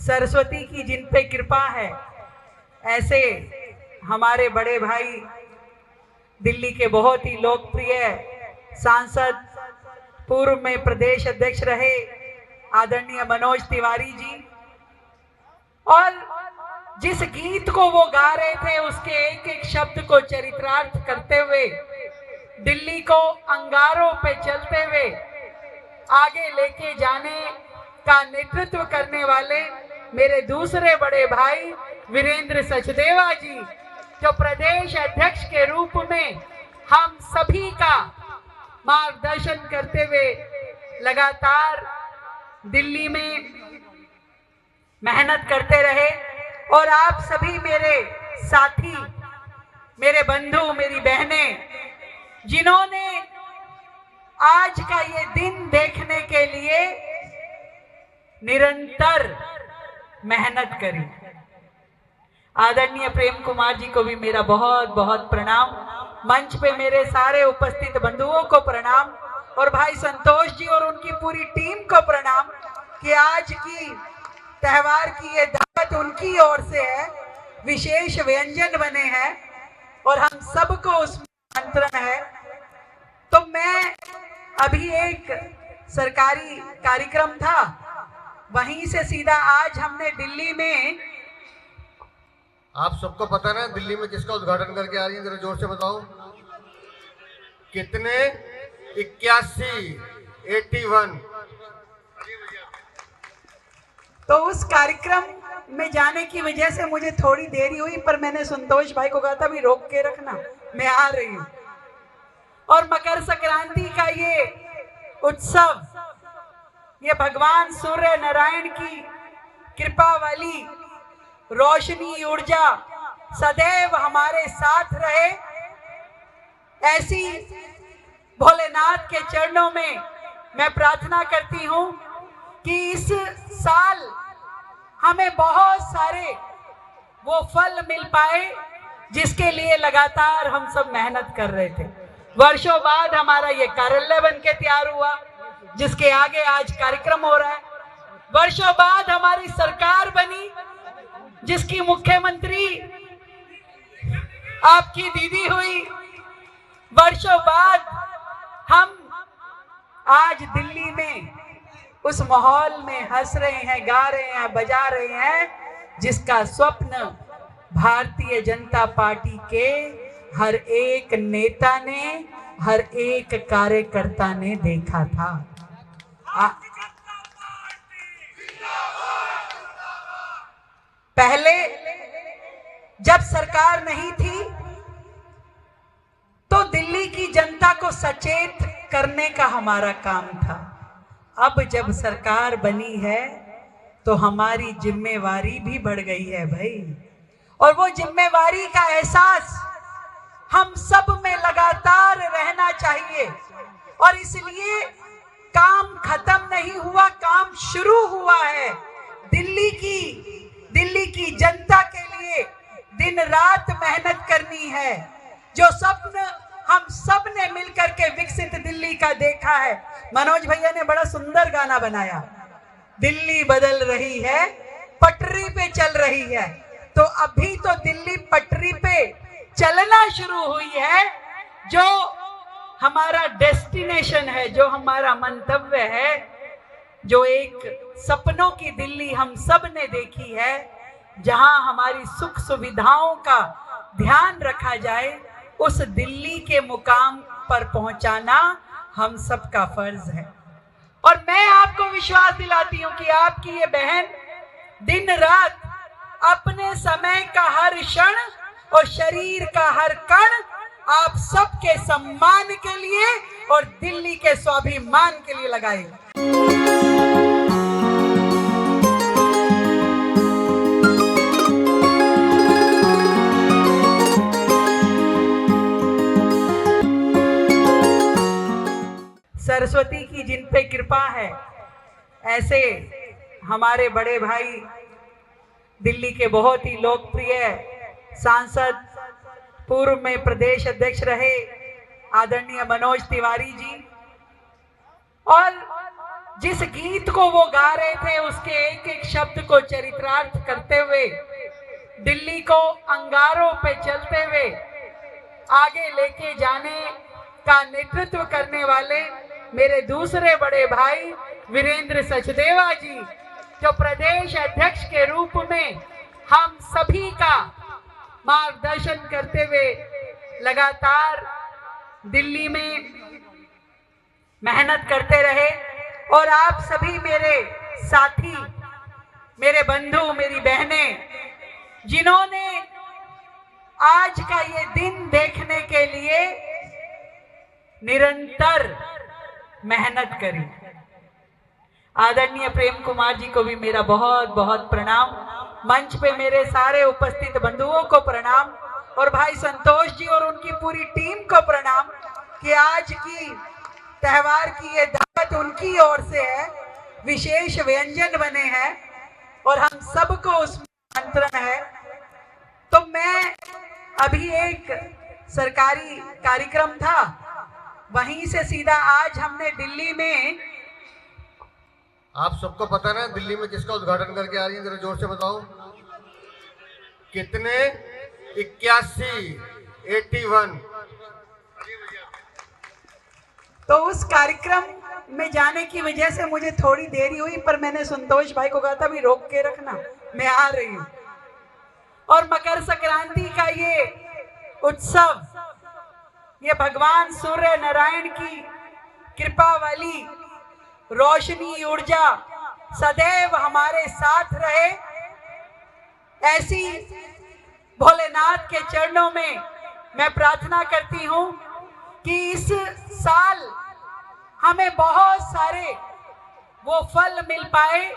सरस्वती की जिन पे कृपा है, ऐसे हमारे बड़े भाई दिल्ली के बहुत ही लोकप्रिय सांसद, पूर्व में प्रदेश अध्यक्ष रहे आदरणीय मनोज तिवारी जी, और जिस गीत को वो गा रहे थे उसके एक एक शब्द को चरितार्थ करते हुए दिल्ली को अंगारों पे चलते हुए आगे लेके जाने का नेतृत्व करने वाले मेरे दूसरे बड़े भाई वीरेंद्र सचदेवा जी, जो प्रदेश अध्यक्ष के रूप में हम सभी का मार्गदर्शन करते हुए लगातार दिल्ली में मेहनत करते रहे। और आप सभी मेरे साथी, मेरे बंधु, मेरी बहनें, जिन्होंने आज का ये दिन देखने के लिए निरंतर मेहनत करी। आदरणीय प्रेम कुमार जी को भी मेरा बहुत बहुत प्रणाम, मंच पे मेरे सारे उपस्थित बंधुओं को प्रणाम, और भाई संतोष जी और उनकी पूरी टीम को प्रणाम कि आज की त्योहार की ये दावत उनकी ओर से है, विशेष व्यंजन बने हैं और हम सबको उसमें आमंत्रण है। तो मैं अभी एक सरकारी कार्यक्रम था, वहीं से सीधा आज हमने दिल्ली में, आप सबको पता ना दिल्ली में किसका उद्घाटन करके आ रही है, जरा जोर से बताओ कितने? 81 तो उस कार्यक्रम में जाने की वजह से मुझे थोड़ी देरी हुई, पर मैंने संतोष भाई को कहा था भी रोक के रखना, मैं आ रही हूँ। और मकर संक्रांति का ये उत्सव, ये भगवान सूर्य नारायण की कृपा वाली रोशनी, ऊर्जा सदैव हमारे साथ रहे, ऐसी भोलेनाथ के चरणों में मैं प्रार्थना करती हूँ कि इस साल हमें बहुत सारे वो फल मिल पाए जिसके लिए लगातार हम सब मेहनत कर रहे थे। वर्षों बाद हमारा ये कार्यालय बन के तैयार हुआ, जिसके आगे आज कार्यक्रम हो रहा है। वर्षों बाद हमारी सरकार बनी, जिसकी मुख्यमंत्री आपकी दीदी हुई। वर्षों बाद हम आज दिल्ली में उस माहौल में हंस रहे हैं, गा रहे हैं, बजा रहे हैं, जिसका स्वप्न भारतीय जनता पार्टी के हर एक नेता ने, हर एक कार्यकर्ता ने देखा था। पहले जब सरकार नहीं थी तो दिल्ली की जनता को सचेत करने का हमारा काम था। अब जब सरकार बनी है तो हमारी जिम्मेवारी भी बढ़ गई है भाई, और वो जिम्मेवारी का एहसास हम सब में लगातार रहना चाहिए। और इसलिए काम खत्म नहीं हुआ, काम शुरू हुआ है। दिल्ली की जनता के लिए दिन रात मेहनत करनी है। जो स्वप्न हम सब ने मिलकर के विकसित दिल्ली का देखा है, मनोज भैया ने बड़ा सुंदर गाना बनाया, दिल्ली बदल रही है, पटरी पे चल रही है। तो अभी तो दिल्ली पटरी पे चलना शुरू हुई है। जो हमारा डेस्टिनेशन है, जो हमारा मंतव्य है, जो एक सपनों की दिल्ली हम सब ने देखी है, जहां हमारी सुख सुविधाओं का ध्यान रखा जाए, उस दिल्ली के मुकाम पर पहुंचाना हम सबका फर्ज है। और मैं आपको विश्वास दिलाती हूं कि आपकी ये बहन दिन रात अपने समय का हर क्षण और शरीर का हर कण आप सबके सम्मान के लिए और दिल्ली के स्वाभिमान के लिए लगाएगी। सरस्वती की जिन पे कृपा है, ऐसे हमारे बड़े भाई दिल्ली के बहुत ही लोकप्रिय सांसद, पूर्व में प्रदेश अध्यक्ष रहे आदरणीय मनोज तिवारी जी, और जिस गीत को वो गा रहे थे उसके एक एक शब्द को चरितार्थ करते हुए दिल्ली को अंगारों पे चलते हुए आगे लेके जाने का नेतृत्व करने वाले मेरे दूसरे बड़े भाई वीरेंद्र सचदेवा जी, जो प्रदेश अध्यक्ष के रूप में हम सभी का मार्गदर्शन करते हुए लगातार दिल्ली में मेहनत करते रहे। और आप सभी मेरे साथी, मेरे बंधु, मेरी बहनें, जिन्होंने आज का ये दिन देखने के लिए निरंतर मेहनत करी। आदरणीय प्रेम कुमार जी को भी मेरा बहुत बहुत प्रणाम, मंच पे मेरे सारे उपस्थित बंधुओं को प्रणाम, और भाई संतोष जी और उनकी पूरी टीम को प्रणाम कि आज की त्योहार की ये दावत उनकी ओर से है, विशेष व्यंजन बने हैं और हम सबको उसमें आमंत्रण है। तो मैं अभी एक सरकारी कार्यक्रम था, वहीं से सीधा आज हमने दिल्ली में, आप सबको पता है ना दिल्ली में किसका उद्घाटन करके आ रही है, जरा जोर से बताओ कितने? 81। तो उस कार्यक्रम में जाने की वजह से मुझे थोड़ी देरी हुई, पर मैंने संतोष भाई को कहा था भी रोक के रखना, मैं आ रही हूं। और मकर संक्रांति का ये उत्सव, ये भगवान सूर्य नारायण की कृपा वाली रोशनी, ऊर्जा सदैव हमारे साथ रहे, ऐसी भोलेनाथ के चरणों में मैं प्रार्थना करती हूं कि इस साल हमें बहुत सारे वो फल मिल पाए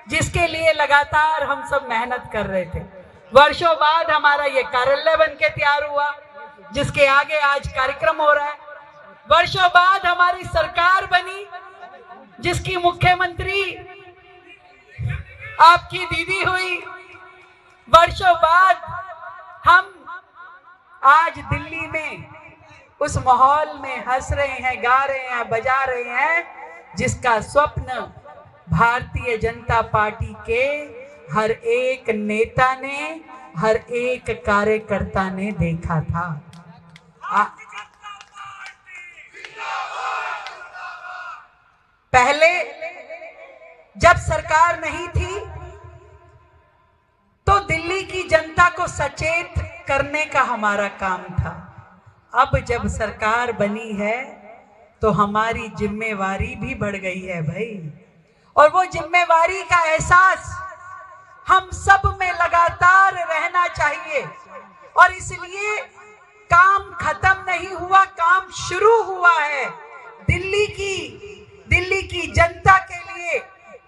जिसके लिए लगातार हम सब मेहनत कर रहे थे। वर्षों बाद हमारा ये कार्यालय बन के तैयार हुआ, जिसके आगे आज कार्यक्रम हो रहा है। वर्षों बाद हमारी सरकार बनी, जिसकी मुख्यमंत्री आपकी दीदी हुई। वर्षों बाद हम आज दिल्ली में उस माहौल में हंस रहे हैं, गा रहे हैं, बजा रहे हैं, जिसका स्वप्न भारतीय जनता पार्टी के हर एक नेता ने, हर एक कार्यकर्ता ने देखा था। पहले जब सरकार नहीं थी तो दिल्ली की जनता को सचेत करने का हमारा काम था। अब जब सरकार बनी है तो हमारी जिम्मेवारी भी बढ़ गई है भाई, और वो जिम्मेवारी का एहसास हम सब में लगातार रहना चाहिए। और इसलिए काम खत्म नहीं हुआ, काम शुरू हुआ है। दिल्ली की जनता के लिए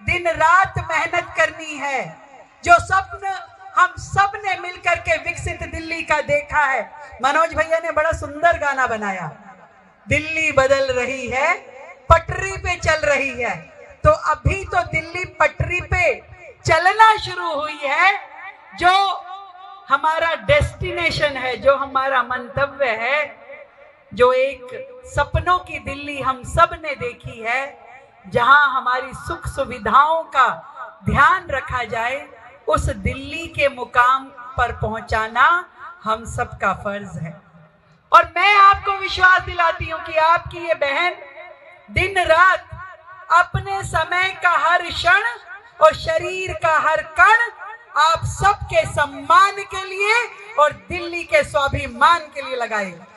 दिन रात मेहनत करनी है। जो स्वप्न हम सब ने मिलकर के विकसित दिल्ली का देखा है, मनोज भैया ने बड़ा सुंदर गाना बनाया, दिल्ली बदल रही है, पटरी पे चल रही है। तो अभी तो दिल्ली पटरी पे चलना शुरू हुई है। जो हमारा डेस्टिनेशन है, जो हमारा मंतव्य है, जो एक सपनों की दिल्ली हम सब ने देखी है, जहां हमारी सुख सुविधाओं का ध्यान रखा जाए, उस दिल्ली के मुकाम पर पहुंचाना हम सबका फर्ज है। और मैं आपको विश्वास दिलाती हूं कि आपकी ये बहन दिन रात अपने समय का हर क्षण और शरीर का हर कण आप सबके सम्मान के लिए और दिल्ली के स्वाभिमान के लिए लगाएगी।